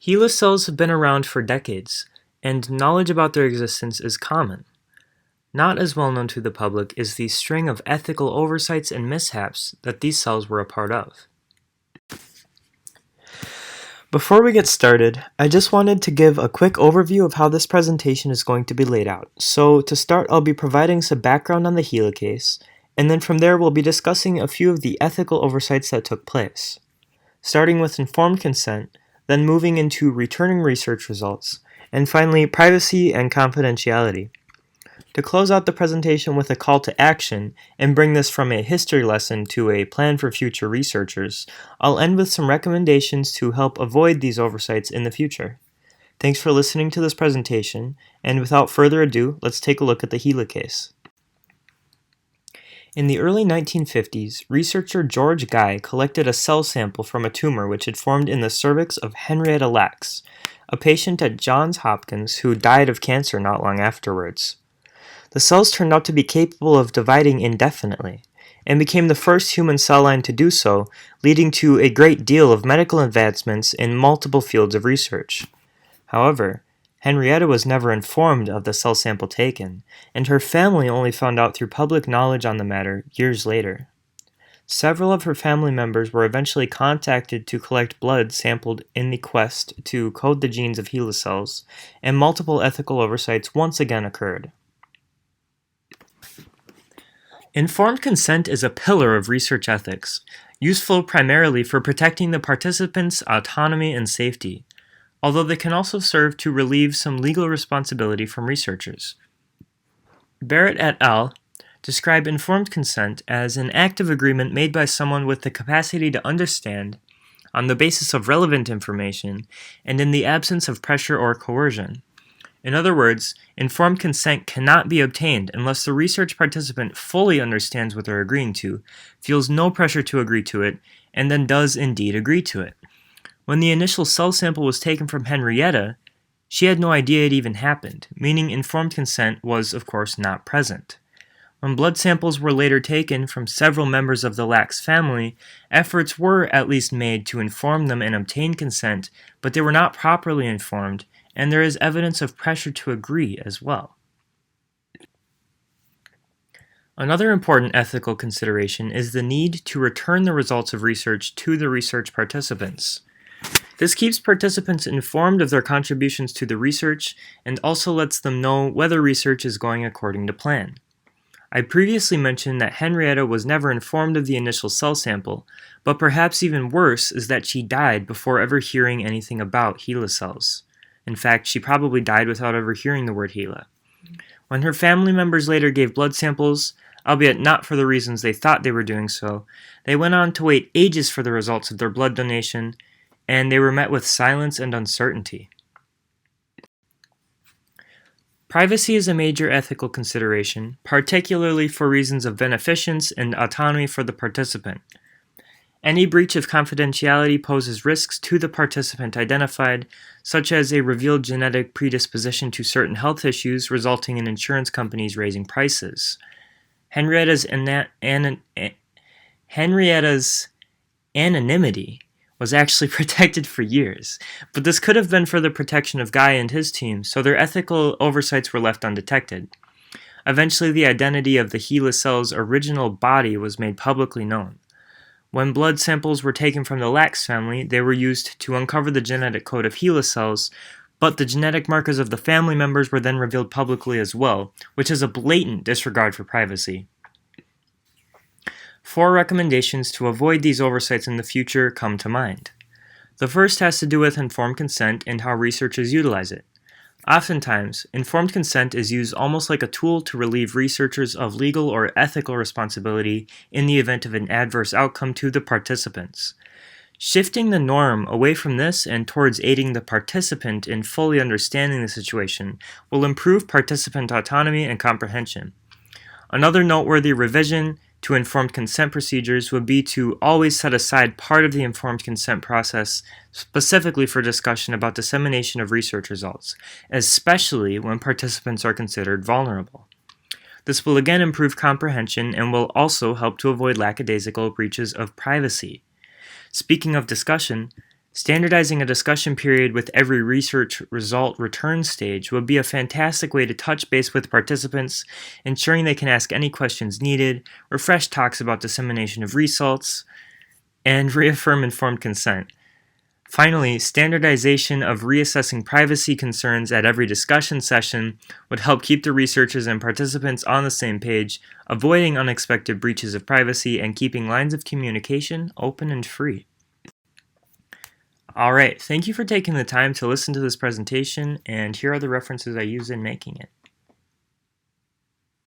HeLa cells have been around for decades, and knowledge about their existence is common. Not as well known to the public is the string of ethical oversights and mishaps that these cells were a part of. Before we get started, I just wanted to give a quick overview of how this presentation is going to be laid out. So to start, I'll be providing some background on the HeLa case, and then from there we'll be discussing a few of the ethical oversights that took place. Starting with informed consent, then moving into returning research results, and finally privacy and confidentiality. To close out the presentation with a call to action and bring this from a history lesson to a plan for future researchers, I'll end with some recommendations to help avoid these oversights in the future. Thanks for listening to this presentation, and without further ado, let's take a look at the HeLa case. In the early 1950s, researcher George Guy collected a cell sample from a tumor which had formed in the cervix of Henrietta Lacks, a patient at Johns Hopkins who died of cancer not long afterwards. The cells turned out to be capable of dividing indefinitely, and became the first human cell line to do so, leading to a great deal of medical advancements in multiple fields of research. However, Henrietta was never informed of the cell sample taken, and her family only found out through public knowledge on the matter years later. Several of her family members were eventually contacted to collect blood sampled in the quest to code the genes of HeLa cells, and multiple ethical oversights once again occurred. Informed consent is a pillar of research ethics, useful primarily for protecting the participants' autonomy and safety, although they can also serve to relieve some legal responsibility from researchers. Barrett et al. Describe informed consent as an active agreement made by someone with the capacity to understand, on the basis of relevant information, and in the absence of pressure or coercion. In other words, informed consent cannot be obtained unless the research participant fully understands what they're agreeing to, feels no pressure to agree to it, and then does indeed agree to it. When the initial cell sample was taken from Henrietta, she had no idea it even happened, meaning informed consent was, of course, not present. When blood samples were later taken from several members of the Lacks family, efforts were at least made to inform them and obtain consent, but they were not properly informed, and there is evidence of pressure to agree as well. Another important ethical consideration is the need to return the results of research to the research participants. This keeps participants informed of their contributions to the research and also lets them know whether research is going according to plan. I previously mentioned that Henrietta was never informed of the initial cell sample, but perhaps even worse is that she died before ever hearing anything about HeLa cells. In fact, she probably died without ever hearing the word HeLa. When her family members later gave blood samples, albeit not for the reasons they thought they were doing so, they went on to wait ages for the results of their blood donation, and they were met with silence and uncertainty. Privacy is a major ethical consideration, particularly for reasons of beneficence and autonomy for the participant. Any breach of confidentiality poses risks to the participant identified, such as a revealed genetic predisposition to certain health issues resulting in insurance companies raising prices. Henrietta's anonymity was actually protected for years, but this could have been for the protection of Guy and his team, so their ethical oversights were left undetected. Eventually, the identity of the HeLa cell's original body was made publicly known. When blood samples were taken from the Lacks family, they were used to uncover the genetic code of HeLa cells, but the genetic markers of the family members were then revealed publicly as well, which is a blatant disregard for privacy. 4 recommendations to avoid these oversights in the future come to mind. The first has to do with informed consent and how researchers utilize it. Oftentimes, informed consent is used almost like a tool to relieve researchers of legal or ethical responsibility in the event of an adverse outcome to the participants. Shifting the norm away from this and towards aiding the participant in fully understanding the situation will improve participant autonomy and comprehension. Another noteworthy revision to informed consent procedures would be to always set aside part of the informed consent process specifically for discussion about dissemination of research results, especially when participants are considered vulnerable. This will again improve comprehension and will also help to avoid lackadaisical breaches of privacy. Speaking of discussion, Standardizing a discussion period with every research result return stage would be a fantastic way to touch base with participants, ensuring they can ask any questions needed, refresh talks about dissemination of results, and reaffirm informed consent. Finally, standardization of reassessing privacy concerns at every discussion session would help keep the researchers and participants on the same page, avoiding unexpected breaches of privacy and keeping lines of communication open and free. Alright, thank you for taking the time to listen to this presentation, and here are the references I used in making it.